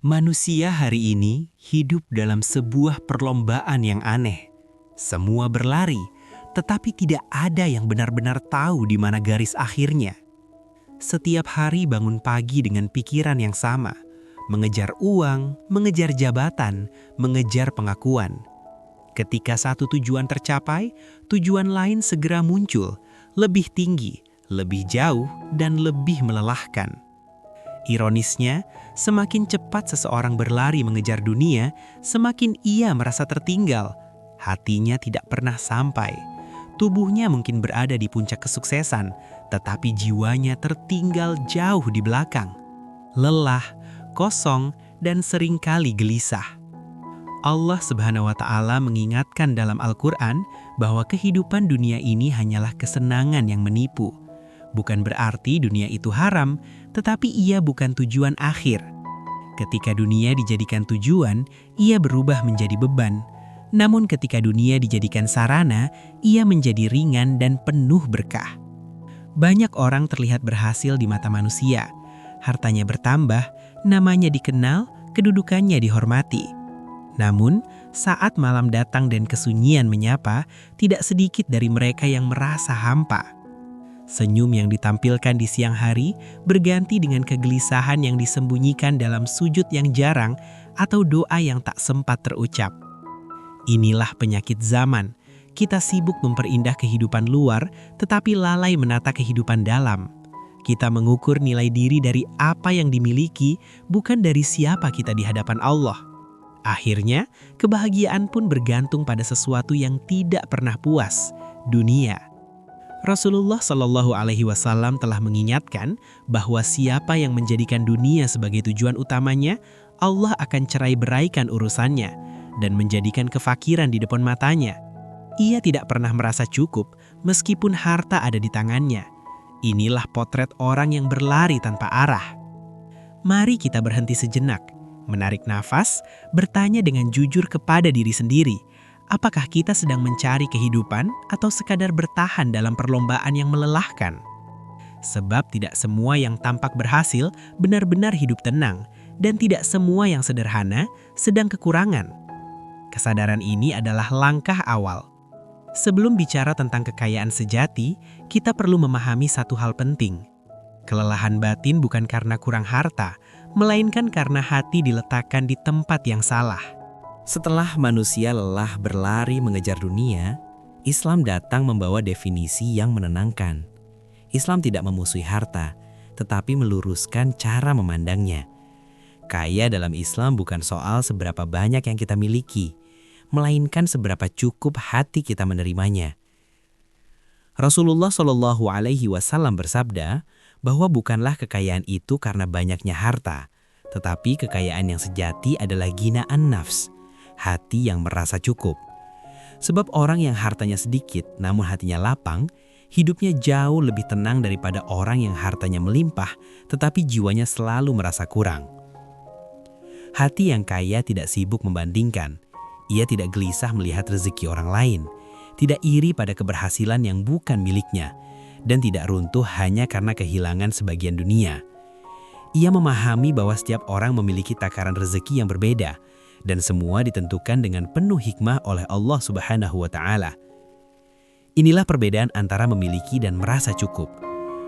Manusia hari ini hidup dalam sebuah perlombaan yang aneh. Semua berlari, tetapi tidak ada yang benar-benar tahu di mana garis akhirnya. Setiap hari bangun pagi dengan pikiran yang sama, mengejar uang, mengejar jabatan, mengejar pengakuan. Ketika satu tujuan tercapai, tujuan lain segera muncul, lebih tinggi, lebih jauh, dan lebih melelahkan. Ironisnya, semakin cepat seseorang berlari mengejar dunia, semakin ia merasa tertinggal. Hatinya tidak pernah sampai. Tubuhnya mungkin berada di puncak kesuksesan, tetapi jiwanya tertinggal jauh di belakang. Lelah, kosong, dan seringkali gelisah. Allah Subhanahu wa Ta'ala mengingatkan dalam Al-Quran bahwa kehidupan dunia ini hanyalah kesenangan yang menipu. Bukan berarti dunia itu haram, tetapi ia bukan tujuan akhir. Ketika dunia dijadikan tujuan, ia berubah menjadi beban. Namun ketika dunia dijadikan sarana, ia menjadi ringan dan penuh berkah. Banyak orang terlihat berhasil di mata manusia. Hartanya bertambah, namanya dikenal, kedudukannya dihormati. Namun, saat malam datang dan kesunyian menyapa, tidak sedikit dari mereka yang merasa hampa. Senyum yang ditampilkan di siang hari berganti dengan kegelisahan yang disembunyikan dalam sujud yang jarang atau doa yang tak sempat terucap. Inilah penyakit zaman. Kita sibuk memperindah kehidupan luar, tetapi lalai menata kehidupan dalam. Kita mengukur nilai diri dari apa yang dimiliki, bukan dari siapa kita di hadapan Allah. Akhirnya, kebahagiaan pun bergantung pada sesuatu yang tidak pernah puas, dunia. Rasulullah Shallallahu Alaihi Wasallam telah mengingatkan bahwa siapa yang menjadikan dunia sebagai tujuan utamanya, Allah akan cerai-beraikan urusannya dan menjadikan kefakiran di depan matanya. Ia tidak pernah merasa cukup meskipun harta ada di tangannya. Inilah potret orang yang berlari tanpa arah. Mari kita berhenti sejenak, menarik nafas, bertanya dengan jujur kepada diri sendiri. Apakah kita sedang mencari kehidupan atau sekadar bertahan dalam perlombaan yang melelahkan? Sebab tidak semua yang tampak berhasil benar-benar hidup tenang, dan tidak semua yang sederhana sedang kekurangan. Kesadaran ini adalah langkah awal. Sebelum bicara tentang kekayaan sejati, kita perlu memahami satu hal penting. Kelelahan batin bukan karena kurang harta, melainkan karena hati diletakkan di tempat yang salah. Setelah manusia lelah berlari mengejar dunia, Islam datang membawa definisi yang menenangkan. Islam tidak memusuhi harta, tetapi meluruskan cara memandangnya. Kaya dalam Islam bukan soal seberapa banyak yang kita miliki, melainkan seberapa cukup hati kita menerimanya. Rasulullah Shallallahu Alaihi Wasallam bersabda bahwa bukanlah kekayaan itu karena banyaknya harta, tetapi kekayaan yang sejati adalah ghinaan nafs, hati yang merasa cukup. Sebab orang yang hartanya sedikit namun hatinya lapang, hidupnya jauh lebih tenang daripada orang yang hartanya melimpah tetapi jiwanya selalu merasa kurang. Hati yang kaya tidak sibuk membandingkan. Ia tidak gelisah melihat rezeki orang lain, tidak iri pada keberhasilan yang bukan miliknya, dan tidak runtuh hanya karena kehilangan sebagian dunia. Ia memahami bahwa setiap orang memiliki takaran rezeki yang berbeda, dan semua ditentukan dengan penuh hikmah oleh Allah Subhanahu wa Ta'ala. Inilah perbedaan antara memiliki dan merasa cukup.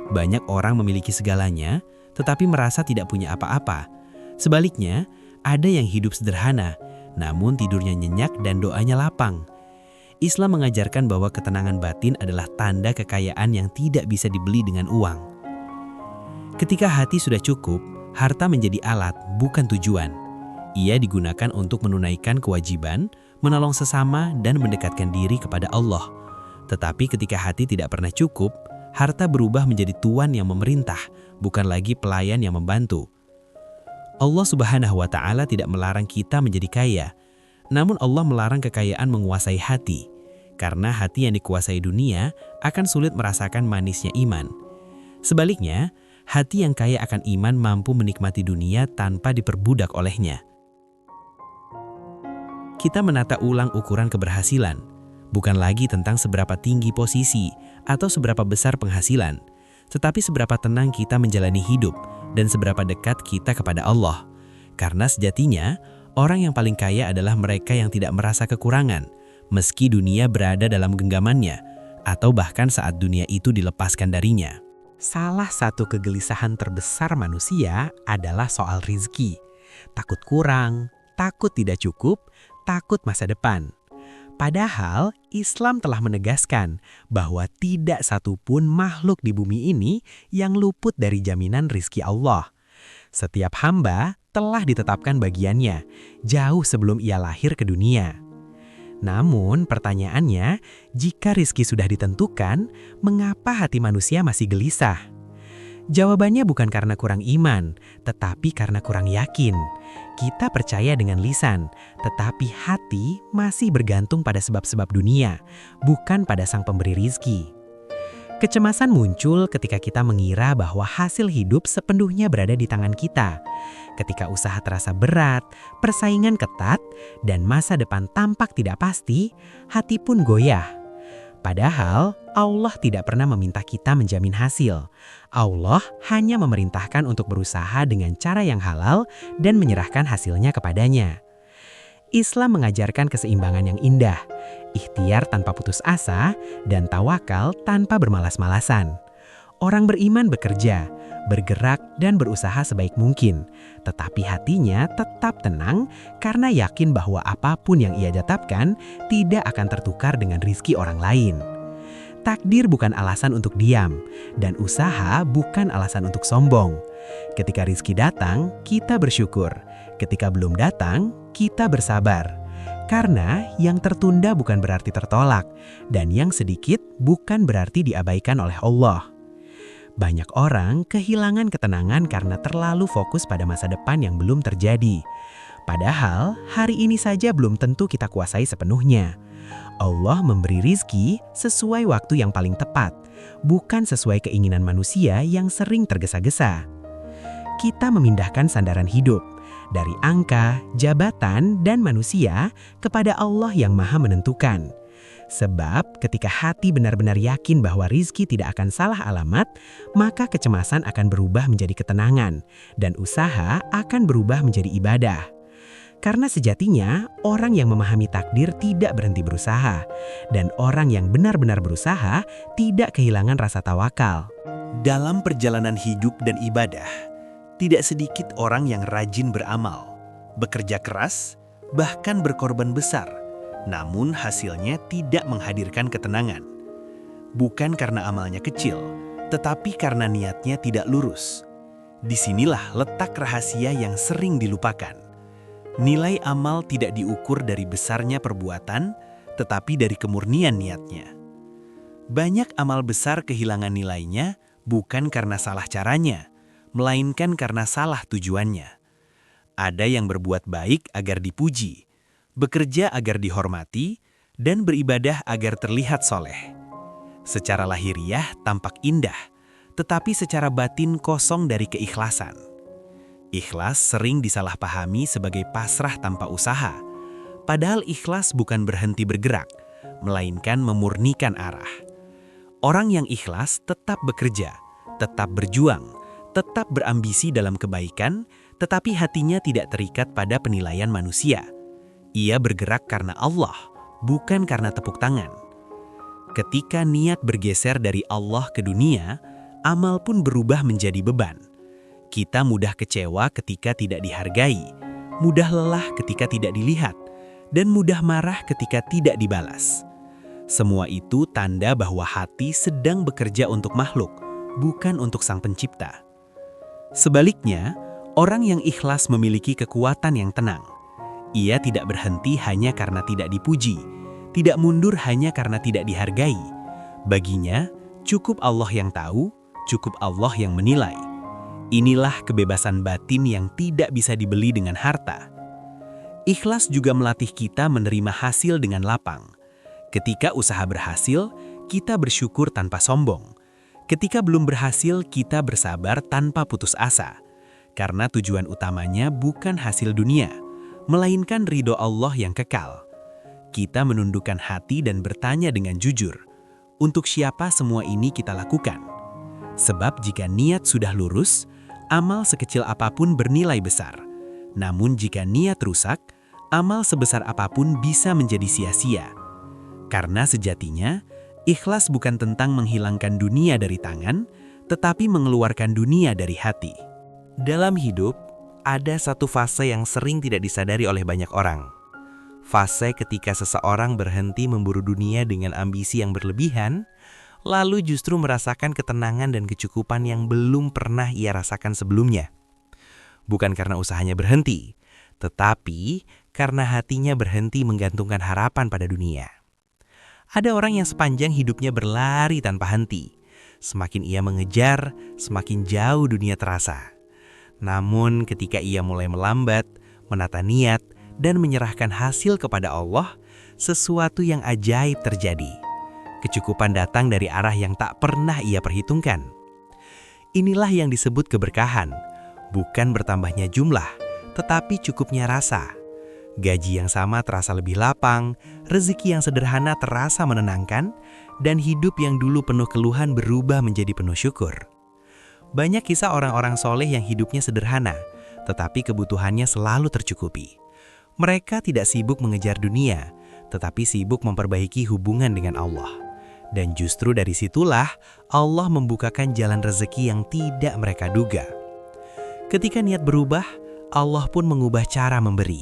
Banyak orang memiliki segalanya, tetapi merasa tidak punya apa-apa. Sebaliknya, ada yang hidup sederhana, namun tidurnya nyenyak dan doanya lapang. Islam mengajarkan bahwa ketenangan batin adalah tanda kekayaan yang tidak bisa dibeli dengan uang. Ketika hati sudah cukup, harta menjadi alat, bukan tujuan. Ia digunakan untuk menunaikan kewajiban, menolong sesama, dan mendekatkan diri kepada Allah. Tetapi ketika hati tidak pernah cukup, harta berubah menjadi tuan yang memerintah, bukan lagi pelayan yang membantu. Allah Subhanahu wa Ta'ala tidak melarang kita menjadi kaya, namun Allah melarang kekayaan menguasai hati, karena hati yang dikuasai dunia akan sulit merasakan manisnya iman. Sebaliknya, hati yang kaya akan iman mampu menikmati dunia tanpa diperbudak olehnya. Kita menata ulang ukuran keberhasilan, bukan lagi tentang seberapa tinggi posisi atau seberapa besar penghasilan, tetapi seberapa tenang kita menjalani hidup dan seberapa dekat kita kepada Allah. Karena sejatinya, orang yang paling kaya adalah mereka yang tidak merasa kekurangan, meski dunia berada dalam genggamannya, atau bahkan saat dunia itu dilepaskan darinya. Salah satu kegelisahan terbesar manusia adalah soal rizki. Takut kurang, takut tidak cukup, takut masa depan. Padahal Islam telah menegaskan bahwa tidak satupun makhluk di bumi ini yang luput dari jaminan rizki Allah. Setiap hamba telah ditetapkan bagiannya jauh sebelum ia lahir ke dunia. Namun pertanyaannya, jika rizki sudah ditentukan, mengapa hati manusia masih gelisah? Jawabannya bukan karena kurang iman, tetapi karena kurang yakin. Kita percaya dengan lisan, tetapi hati masih bergantung pada sebab-sebab dunia, bukan pada sang pemberi rizki. Kecemasan muncul ketika kita mengira bahwa hasil hidup sepenuhnya berada di tangan kita. Ketika usaha terasa berat, persaingan ketat, dan masa depan tampak tidak pasti, hati pun goyah. Padahal Allah tidak pernah meminta kita menjamin hasil. Allah hanya memerintahkan untuk berusaha dengan cara yang halal dan menyerahkan hasilnya kepadanya. Islam mengajarkan keseimbangan yang indah, ikhtiar tanpa putus asa, dan tawakal tanpa bermalas-malasan. Orang beriman bekerja, bergerak, dan berusaha sebaik mungkin, tetapi hatinya tetap tenang karena yakin bahwa apapun yang ia tetapkan tidak akan tertukar dengan rizki orang lain. Takdir bukan alasan untuk diam, dan usaha bukan alasan untuk sombong. Ketika rizki datang, kita bersyukur. Ketika belum datang, kita bersabar. Karena yang tertunda bukan berarti tertolak, dan yang sedikit bukan berarti diabaikan oleh Allah. Banyak orang kehilangan ketenangan karena terlalu fokus pada masa depan yang belum terjadi. Padahal hari ini saja belum tentu kita kuasai sepenuhnya. Allah memberi rizki sesuai waktu yang paling tepat, bukan sesuai keinginan manusia yang sering tergesa-gesa. Kita memindahkan sandaran hidup dari angka, jabatan, dan manusia kepada Allah yang Maha Menentukan. Sebab ketika hati benar-benar yakin bahwa rizki tidak akan salah alamat, maka kecemasan akan berubah menjadi ketenangan, dan usaha akan berubah menjadi ibadah. Karena sejatinya, orang yang memahami takdir tidak berhenti berusaha, dan orang yang benar-benar berusaha tidak kehilangan rasa tawakal. Dalam perjalanan hidup dan ibadah, tidak sedikit orang yang rajin beramal, bekerja keras, bahkan berkorban besar, namun hasilnya tidak menghadirkan ketenangan. Bukan karena amalnya kecil, tetapi karena niatnya tidak lurus. Disinilah letak rahasia yang sering dilupakan. Nilai amal tidak diukur dari besarnya perbuatan, tetapi dari kemurnian niatnya. Banyak amal besar kehilangan nilainya bukan karena salah caranya, melainkan karena salah tujuannya. Ada yang berbuat baik agar dipuji, bekerja agar dihormati, dan beribadah agar terlihat soleh. Secara lahiriah tampak indah, tetapi secara batin kosong dari keikhlasan. Ikhlas sering disalahpahami sebagai pasrah tanpa usaha, padahal ikhlas bukan berhenti bergerak, melainkan memurnikan arah. Orang yang ikhlas tetap bekerja, tetap berjuang, tetap berambisi dalam kebaikan, tetapi hatinya tidak terikat pada penilaian manusia. Ia bergerak karena Allah, bukan karena tepuk tangan. Ketika niat bergeser dari Allah ke dunia, amal pun berubah menjadi beban. Kita mudah kecewa ketika tidak dihargai, mudah lelah ketika tidak dilihat, dan mudah marah ketika tidak dibalas. Semua itu tanda bahwa hati sedang bekerja untuk makhluk, bukan untuk Sang Pencipta. Sebaliknya, orang yang ikhlas memiliki kekuatan yang tenang. Ia tidak berhenti hanya karena tidak dipuji, tidak mundur hanya karena tidak dihargai. Baginya, cukup Allah yang tahu, cukup Allah yang menilai. Inilah kebebasan batin yang tidak bisa dibeli dengan harta. Ikhlas juga melatih kita menerima hasil dengan lapang. Ketika usaha berhasil, kita bersyukur tanpa sombong. Ketika belum berhasil, kita bersabar tanpa putus asa. Karena tujuan utamanya bukan hasil dunia, melainkan ridho Allah yang kekal. Kita menundukkan hati dan bertanya dengan jujur, untuk siapa semua ini kita lakukan? Sebab jika niat sudah lurus, amal sekecil apapun bernilai besar. Namun jika niat rusak, amal sebesar apapun bisa menjadi sia-sia. Karena sejatinya, ikhlas bukan tentang menghilangkan dunia dari tangan, tetapi mengeluarkan dunia dari hati. Dalam hidup, ada satu fase yang sering tidak disadari oleh banyak orang. Fase ketika seseorang berhenti memburu dunia dengan ambisi yang berlebihan, lalu justru merasakan ketenangan dan kecukupan yang belum pernah ia rasakan sebelumnya. Bukan karena usahanya berhenti, tetapi karena hatinya berhenti menggantungkan harapan pada dunia. Ada orang yang sepanjang hidupnya berlari tanpa henti. Semakin ia mengejar, semakin jauh dunia terasa. Namun ketika ia mulai melambat, menata niat, dan menyerahkan hasil kepada Allah, sesuatu yang ajaib terjadi. Kecukupan datang dari arah yang tak pernah ia perhitungkan. Inilah yang disebut keberkahan, bukan bertambahnya jumlah, tetapi cukupnya rasa. Gaji yang sama terasa lebih lapang, rezeki yang sederhana terasa menenangkan, dan hidup yang dulu penuh keluhan berubah menjadi penuh syukur. Banyak kisah orang-orang soleh yang hidupnya sederhana, tetapi kebutuhannya selalu tercukupi. Mereka tidak sibuk mengejar dunia, tetapi sibuk memperbaiki hubungan dengan Allah. Dan justru dari situlah Allah membukakan jalan rezeki yang tidak mereka duga. Ketika niat berubah, Allah pun mengubah cara memberi.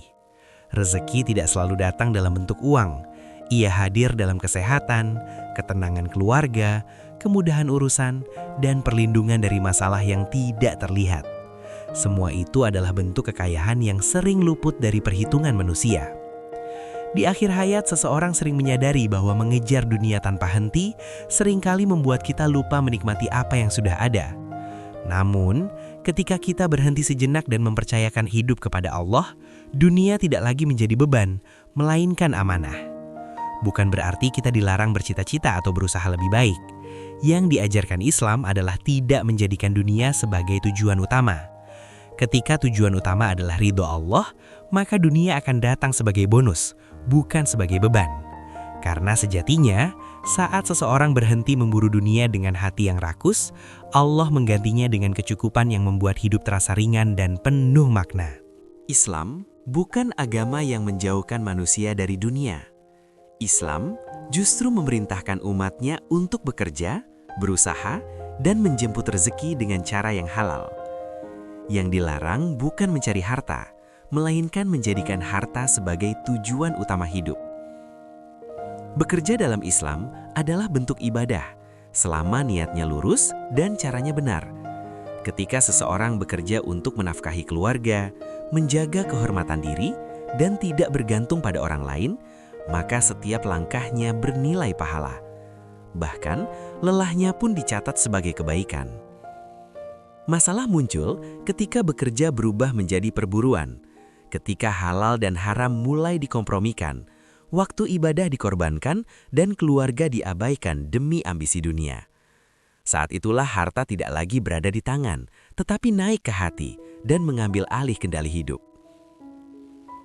Rezeki tidak selalu datang dalam bentuk uang. Ia hadir dalam kesehatan, ketenangan keluarga, kemudahan urusan, dan perlindungan dari masalah yang tidak terlihat. Semua itu adalah bentuk kekayaan yang sering luput dari perhitungan manusia. Di akhir hayat, seseorang sering menyadari bahwa mengejar dunia tanpa henti seringkali membuat kita lupa menikmati apa yang sudah ada. Namun, ketika kita berhenti sejenak dan mempercayakan hidup kepada Allah, dunia tidak lagi menjadi beban, melainkan amanah. Bukan berarti kita dilarang bercita-cita atau berusaha lebih baik. Yang diajarkan Islam adalah tidak menjadikan dunia sebagai tujuan utama. Ketika tujuan utama adalah ridho Allah, maka dunia akan datang sebagai bonus, bukan sebagai beban. Karena sejatinya, saat seseorang berhenti memburu dunia dengan hati yang rakus, Allah menggantinya dengan kecukupan yang membuat hidup terasa ringan dan penuh makna. Islam bukan agama yang menjauhkan manusia dari dunia. Islam justru memerintahkan umatnya untuk bekerja, berusaha, dan menjemput rezeki dengan cara yang halal. Yang dilarang bukan mencari harta, melainkan menjadikan harta sebagai tujuan utama hidup. Bekerja dalam Islam adalah bentuk ibadah, selama niatnya lurus dan caranya benar. Ketika seseorang bekerja untuk menafkahi keluarga, menjaga kehormatan diri, dan tidak bergantung pada orang lain, maka setiap langkahnya bernilai pahala. Bahkan, lelahnya pun dicatat sebagai kebaikan. Masalah muncul ketika bekerja berubah menjadi perburuan, ketika halal dan haram mulai dikompromikan, waktu ibadah dikorbankan, dan keluarga diabaikan demi ambisi dunia. Saat itulah harta tidak lagi berada di tangan, tetapi naik ke hati dan mengambil alih kendali hidup.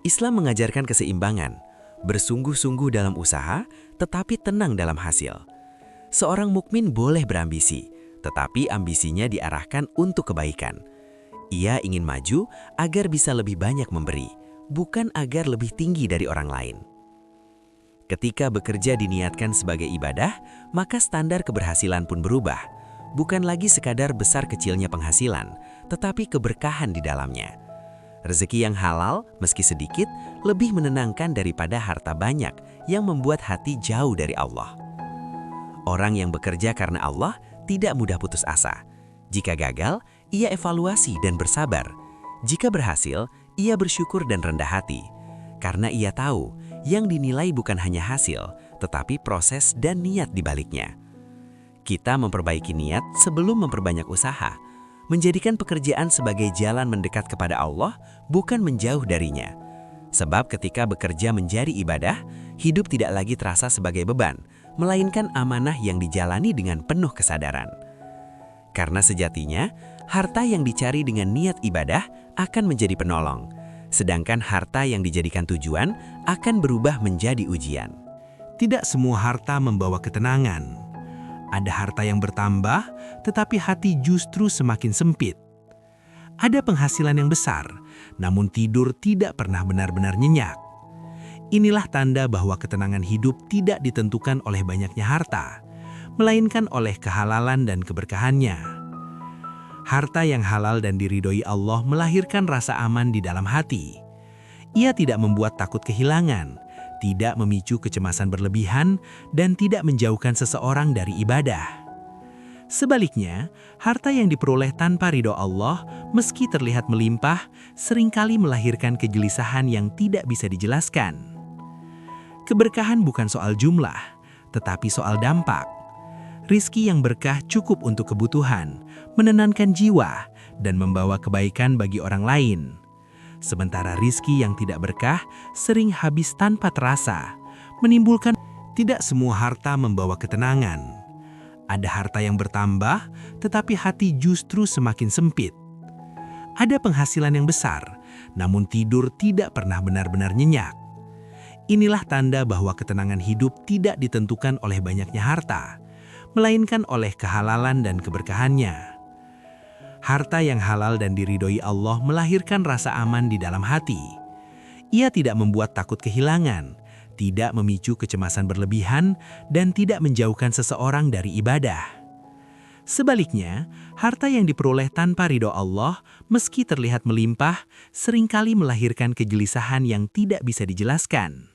Islam mengajarkan keseimbangan, bersungguh-sungguh dalam usaha, tetapi tenang dalam hasil. Seorang mukmin boleh berambisi, tetapi ambisinya diarahkan untuk kebaikan. Ia ingin maju agar bisa lebih banyak memberi, bukan agar lebih tinggi dari orang lain. Ketika bekerja diniatkan sebagai ibadah, maka standar keberhasilan pun berubah. Bukan lagi sekadar besar kecilnya penghasilan, tetapi keberkahan di dalamnya. Rezeki yang halal, meski sedikit, lebih menenangkan daripada harta banyak yang membuat hati jauh dari Allah. Orang yang bekerja karena Allah tidak mudah putus asa. Jika gagal, ia evaluasi dan bersabar. Jika berhasil, ia bersyukur dan rendah hati. Karena ia tahu, yang dinilai bukan hanya hasil, tetapi proses dan niat di baliknya. Kita memperbaiki niat sebelum memperbanyak usaha, menjadikan pekerjaan sebagai jalan mendekat kepada Allah, bukan menjauh darinya. Sebab ketika bekerja menjadi ibadah, hidup tidak lagi terasa sebagai beban, melainkan amanah yang dijalani dengan penuh kesadaran. Karena sejatinya, harta yang dicari dengan niat ibadah akan menjadi penolong, sedangkan harta yang dijadikan tujuan akan berubah menjadi ujian. Tidak semua harta membawa ketenangan. Ada harta yang bertambah, tetapi hati justru semakin sempit. Ada penghasilan yang besar, namun tidur tidak pernah benar-benar nyenyak. Inilah tanda bahwa ketenangan hidup tidak ditentukan oleh banyaknya harta, melainkan oleh kehalalan dan keberkahannya. Harta yang halal dan diridhoi Allah melahirkan rasa aman di dalam hati. Ia tidak membuat takut kehilangan, tidak memicu kecemasan berlebihan, dan tidak menjauhkan seseorang dari ibadah. Sebaliknya, harta yang diperoleh tanpa ridho Allah, meski terlihat melimpah, seringkali melahirkan kegelisahan yang tidak bisa dijelaskan. Keberkahan bukan soal jumlah, tetapi soal dampak. Rizki yang berkah cukup untuk kebutuhan, menenangkan jiwa, dan membawa kebaikan bagi orang lain. Sementara rizki yang tidak berkah sering habis tanpa terasa, menimbulkan. Tidak semua harta membawa ketenangan. Ada harta yang bertambah, tetapi hati justru semakin sempit. Ada penghasilan yang besar, namun tidur tidak pernah benar-benar nyenyak. Inilah tanda bahwa ketenangan hidup tidak ditentukan oleh banyaknya harta, melainkan oleh kehalalan dan keberkahannya. Harta yang halal dan diridhoi Allah melahirkan rasa aman di dalam hati. Ia tidak membuat takut kehilangan, tidak memicu kecemasan berlebihan, dan tidak menjauhkan seseorang dari ibadah. Sebaliknya, harta yang diperoleh tanpa ridho Allah, meski terlihat melimpah, seringkali melahirkan kegelisahan yang tidak bisa dijelaskan.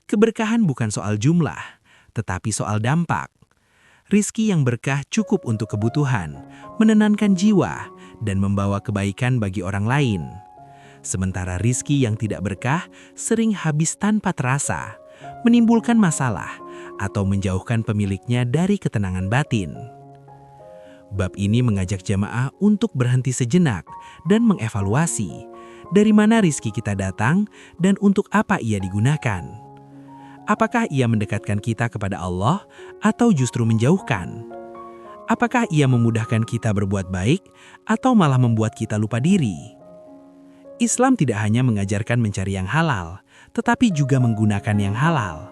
Keberkahan bukan soal jumlah, tetapi soal dampak. Rizki yang berkah cukup untuk kebutuhan, menenangkan jiwa, dan membawa kebaikan bagi orang lain. Sementara rizki yang tidak berkah sering habis tanpa terasa, menimbulkan masalah, atau menjauhkan pemiliknya dari ketenangan batin. Bab ini mengajak jamaah untuk berhenti sejenak dan mengevaluasi dari mana rizki kita datang dan untuk apa ia digunakan. Apakah ia mendekatkan kita kepada Allah atau justru menjauhkan? Apakah ia memudahkan kita berbuat baik atau malah membuat kita lupa diri? Islam tidak hanya mengajarkan mencari yang halal, tetapi juga menggunakan yang halal.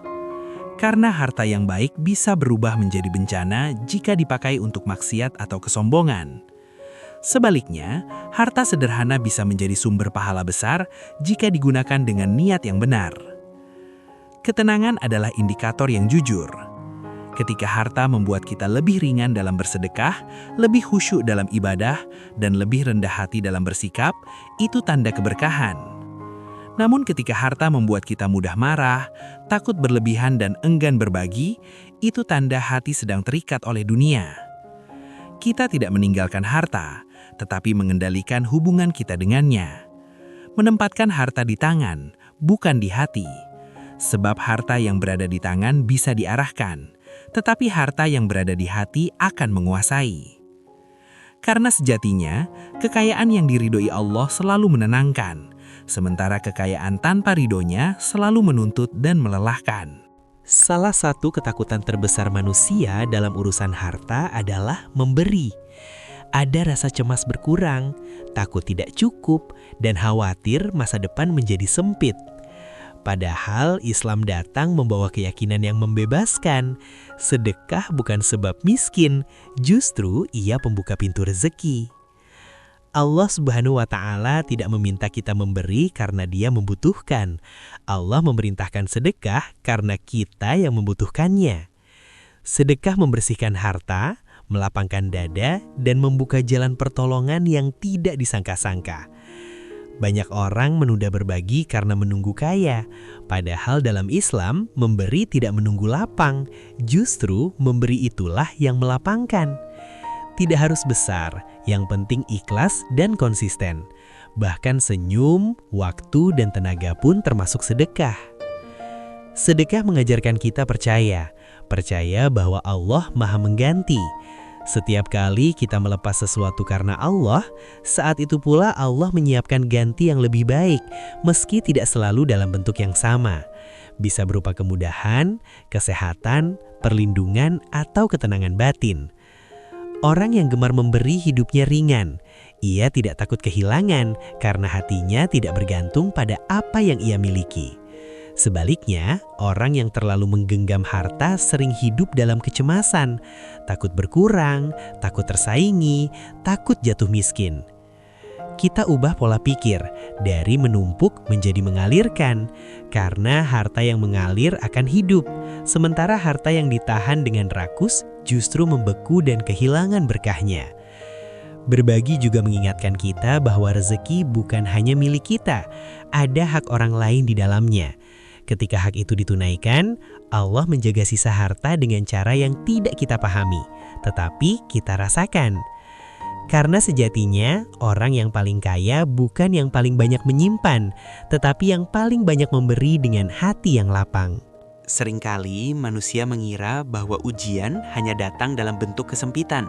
Karena harta yang baik bisa berubah menjadi bencana jika dipakai untuk maksiat atau kesombongan. Sebaliknya, harta sederhana bisa menjadi sumber pahala besar jika digunakan dengan niat yang benar. Ketenangan adalah indikator yang jujur. Ketika harta membuat kita lebih ringan dalam bersedekah, lebih khusyuk dalam ibadah, dan lebih rendah hati dalam bersikap, itu tanda keberkahan. Namun ketika harta membuat kita mudah marah, takut berlebihan dan enggan berbagi, itu tanda hati sedang terikat oleh dunia. Kita tidak meninggalkan harta, tetapi mengendalikan hubungan kita dengannya. Menempatkan harta di tangan, bukan di hati. Sebab harta yang berada di tangan bisa diarahkan, tetapi harta yang berada di hati akan menguasai. Karena sejatinya, kekayaan yang diridhoi Allah selalu menenangkan, sementara kekayaan tanpa ridhonya selalu menuntut dan melelahkan. Salah satu ketakutan terbesar manusia dalam urusan harta adalah memberi. Ada rasa cemas berkurang, takut tidak cukup, dan khawatir masa depan menjadi sempit. Padahal Islam datang membawa keyakinan yang membebaskan. Sedekah bukan sebab miskin, justru ia pembuka pintu rezeki. Allah Subhanahu wa Ta'ala tidak meminta kita memberi karena Dia membutuhkan. Allah memerintahkan sedekah karena kita yang membutuhkannya. Sedekah membersihkan harta, melapangkan dada, dan membuka jalan pertolongan yang tidak disangka-sangka. Banyak orang menunda berbagi karena menunggu kaya, padahal dalam Islam memberi tidak menunggu lapang, justru memberi itulah yang melapangkan. Tidak harus besar, yang penting ikhlas dan konsisten. Bahkan senyum, waktu, dan tenaga pun termasuk sedekah. Sedekah mengajarkan kita percaya bahwa Allah Maha Mengganti. Setiap kali kita melepas sesuatu karena Allah, saat itu pula Allah menyiapkan ganti yang lebih baik, meski tidak selalu dalam bentuk yang sama. Bisa berupa kemudahan, kesehatan, perlindungan, atau ketenangan batin. Orang yang gemar memberi hidupnya ringan. Ia tidak takut kehilangan karena hatinya tidak bergantung pada apa yang ia miliki. Sebaliknya, orang yang terlalu menggenggam harta sering hidup dalam kecemasan, takut berkurang, takut tersaingi, takut jatuh miskin. kita ubah pola pikir dari menumpuk menjadi mengalirkan, karena harta yang mengalir akan hidup, sementara harta yang ditahan dengan rakus justru membeku dan kehilangan berkahnya. Berbagi juga mengingatkan kita bahwa rezeki bukan hanya milik kita, ada hak orang lain di dalamnya. Ketika hak itu ditunaikan, Allah menjaga sisa harta dengan cara yang tidak kita pahami, tetapi kita rasakan. Karena sejatinya, orang yang paling kaya bukan yang paling banyak menyimpan, tetapi yang paling banyak memberi dengan hati yang lapang. Seringkali manusia mengira bahwa ujian hanya datang dalam bentuk kesempitan.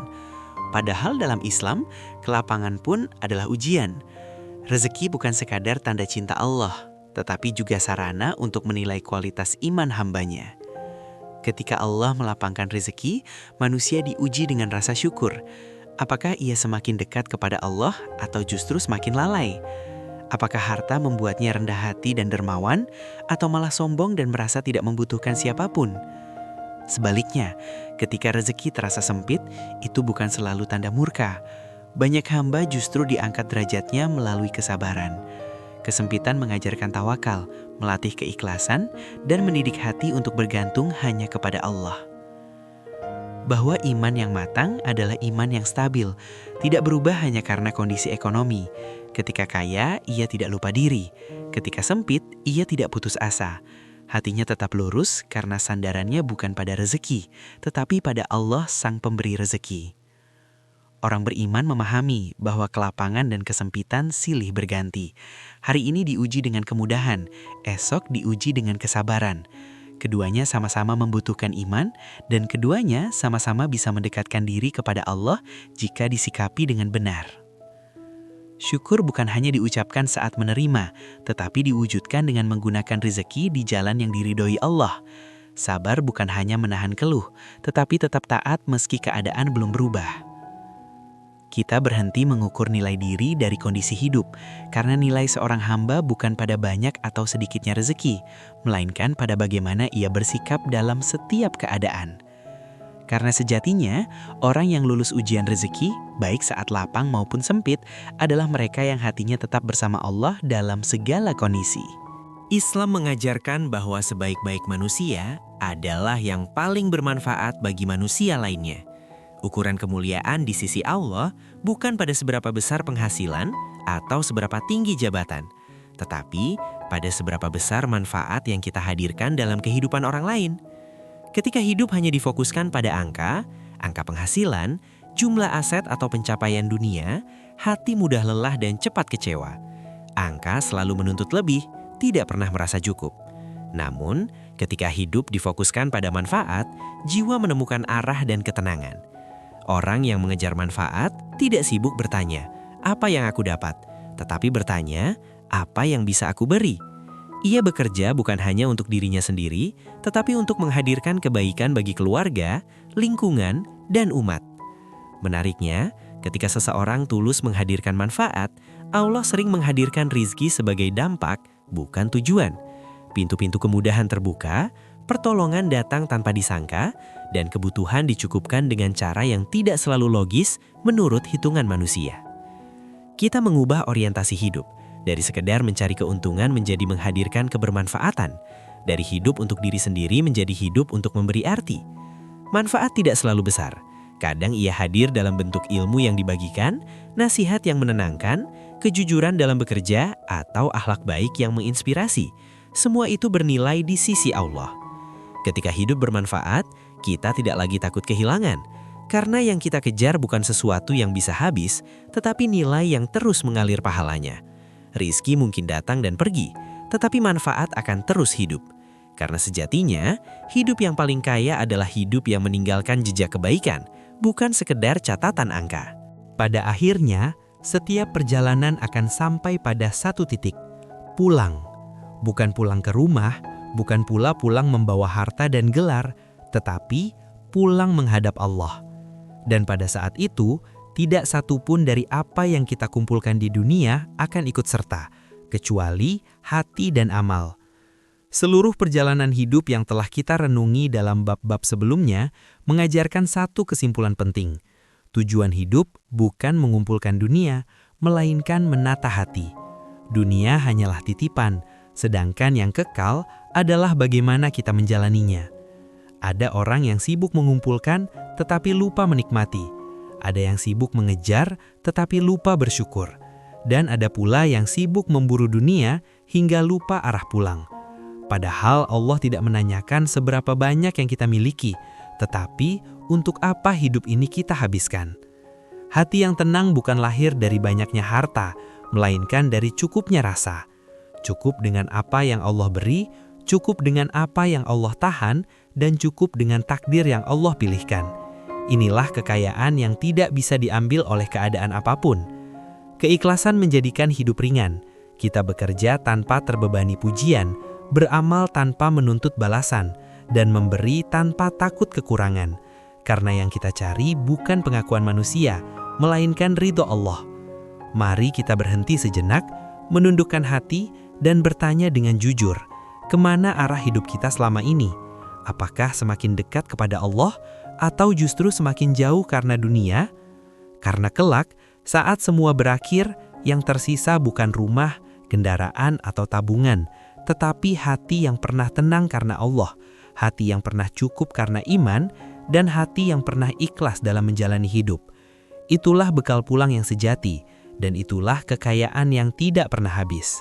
Padahal dalam Islam, kelapangan pun adalah ujian. Rezeki bukan sekadar tanda cinta Allah, tetapi juga sarana untuk menilai kualitas iman hambanya. Ketika Allah melapangkan rezeki, manusia diuji dengan rasa syukur. Apakah ia semakin dekat kepada Allah atau justru semakin lalai? Apakah harta membuatnya rendah hati dan dermawan, atau malah sombong dan merasa tidak membutuhkan siapapun? Sebaliknya, ketika rezeki terasa sempit, itu bukan selalu tanda murka. Banyak hamba justru diangkat derajatnya melalui kesabaran. Kesempitan mengajarkan tawakal, melatih keikhlasan, dan mendidik hati untuk bergantung hanya kepada Allah. Bahwa iman yang matang adalah iman yang stabil, tidak berubah hanya karena kondisi ekonomi. Ketika kaya, ia tidak lupa diri. Ketika sempit, ia tidak putus asa. Hatinya tetap lurus karena sandarannya bukan pada rezeki, tetapi pada Allah Sang Pemberi rezeki. Orang beriman memahami bahwa kelapangan dan kesempitan silih berganti. Hari ini diuji dengan kemudahan, esok diuji dengan kesabaran. Keduanya sama-sama membutuhkan iman, dan keduanya sama-sama bisa mendekatkan diri kepada Allah jika disikapi dengan benar. Syukur bukan hanya diucapkan saat menerima, tetapi diwujudkan dengan menggunakan rezeki di jalan yang diridhoi Allah. Sabar bukan hanya menahan keluh, tetapi tetap taat meski keadaan belum berubah. Kita berhenti mengukur nilai diri dari kondisi hidup, karena nilai seorang hamba bukan pada banyak atau sedikitnya rezeki, melainkan pada bagaimana ia bersikap dalam setiap keadaan. Karena sejatinya, orang yang lulus ujian rezeki, baik saat lapang maupun sempit, adalah mereka yang hatinya tetap bersama Allah dalam segala kondisi. Islam mengajarkan bahwa sebaik-baik manusia adalah yang paling bermanfaat bagi manusia lainnya. Ukuran kemuliaan di sisi Allah bukan pada seberapa besar penghasilan atau seberapa tinggi jabatan, tetapi pada seberapa besar manfaat yang kita hadirkan dalam kehidupan orang lain. Ketika hidup hanya difokuskan pada angka penghasilan, jumlah aset atau pencapaian dunia, hati mudah lelah dan cepat kecewa. Angka selalu menuntut lebih, tidak pernah merasa cukup. Namun, ketika hidup difokuskan pada manfaat, jiwa menemukan arah dan ketenangan. Orang yang mengejar manfaat tidak sibuk bertanya, apa yang aku dapat? Tetapi bertanya, apa yang bisa aku beri? Ia bekerja bukan hanya untuk dirinya sendiri, tetapi untuk menghadirkan kebaikan bagi keluarga, lingkungan, dan umat. Menariknya, ketika seseorang tulus menghadirkan manfaat, Allah sering menghadirkan rizki sebagai dampak, bukan tujuan. Pintu-pintu kemudahan terbuka, pertolongan datang tanpa disangka, dan kebutuhan dicukupkan dengan cara yang tidak selalu logis menurut hitungan manusia. Kita mengubah orientasi hidup, dari sekedar mencari keuntungan menjadi menghadirkan kebermanfaatan, dari hidup untuk diri sendiri menjadi hidup untuk memberi arti. Manfaat tidak selalu besar, kadang ia hadir dalam bentuk ilmu yang dibagikan, nasihat yang menenangkan, kejujuran dalam bekerja, atau akhlak baik yang menginspirasi. Semua itu bernilai di sisi Allah. Ketika hidup bermanfaat, kita tidak lagi takut kehilangan, karena yang kita kejar bukan sesuatu yang bisa habis, tetapi nilai yang terus mengalir pahalanya. Rizki mungkin datang dan pergi, tetapi manfaat akan terus hidup. Karena sejatinya, hidup yang paling kaya adalah hidup yang meninggalkan jejak kebaikan, bukan sekedar catatan angka. Pada akhirnya, setiap perjalanan akan sampai pada satu titik, pulang. Bukan pulang ke rumah, bukan pula pulang membawa harta dan gelar, tetapi pulang menghadap Allah. Dan pada saat itu, tidak satu pun dari apa yang kita kumpulkan di dunia akan ikut serta, kecuali hati dan amal. Seluruh perjalanan hidup yang telah kita renungi dalam bab-bab sebelumnya mengajarkan satu kesimpulan penting. Tujuan hidup bukan mengumpulkan dunia, melainkan menata hati. Dunia hanyalah titipan, sedangkan yang kekal adalah bagaimana kita menjalaninya. Ada orang yang sibuk mengumpulkan tetapi lupa menikmati. Ada yang sibuk mengejar tetapi lupa bersyukur. Dan ada pula yang sibuk memburu dunia hingga lupa arah pulang. Padahal Allah tidak menanyakan seberapa banyak yang kita miliki, tetapi untuk apa hidup ini kita habiskan. Hati yang tenang bukan lahir dari banyaknya harta, melainkan dari cukupnya rasa. Cukup dengan apa yang Allah beri, cukup dengan apa yang Allah tahan, dan cukup dengan takdir yang Allah pilihkan. Inilah kekayaan yang tidak bisa diambil oleh keadaan apapun. Keikhlasan menjadikan hidup ringan. Kita bekerja tanpa terbebani pujian, beramal tanpa menuntut balasan, dan memberi tanpa takut kekurangan. Karena yang kita cari bukan pengakuan manusia, melainkan ridho Allah. Mari kita berhenti sejenak, menundukkan hati, dan bertanya dengan jujur, kemana arah hidup kita selama ini? Apakah semakin dekat kepada Allah, atau justru semakin jauh karena dunia? Karena kelak, saat semua berakhir, yang tersisa bukan rumah, kendaraan, atau tabungan, tetapi hati yang pernah tenang karena Allah, hati yang pernah cukup karena iman, dan hati yang pernah ikhlas dalam menjalani hidup. Itulah bekal pulang yang sejati, dan itulah kekayaan yang tidak pernah habis.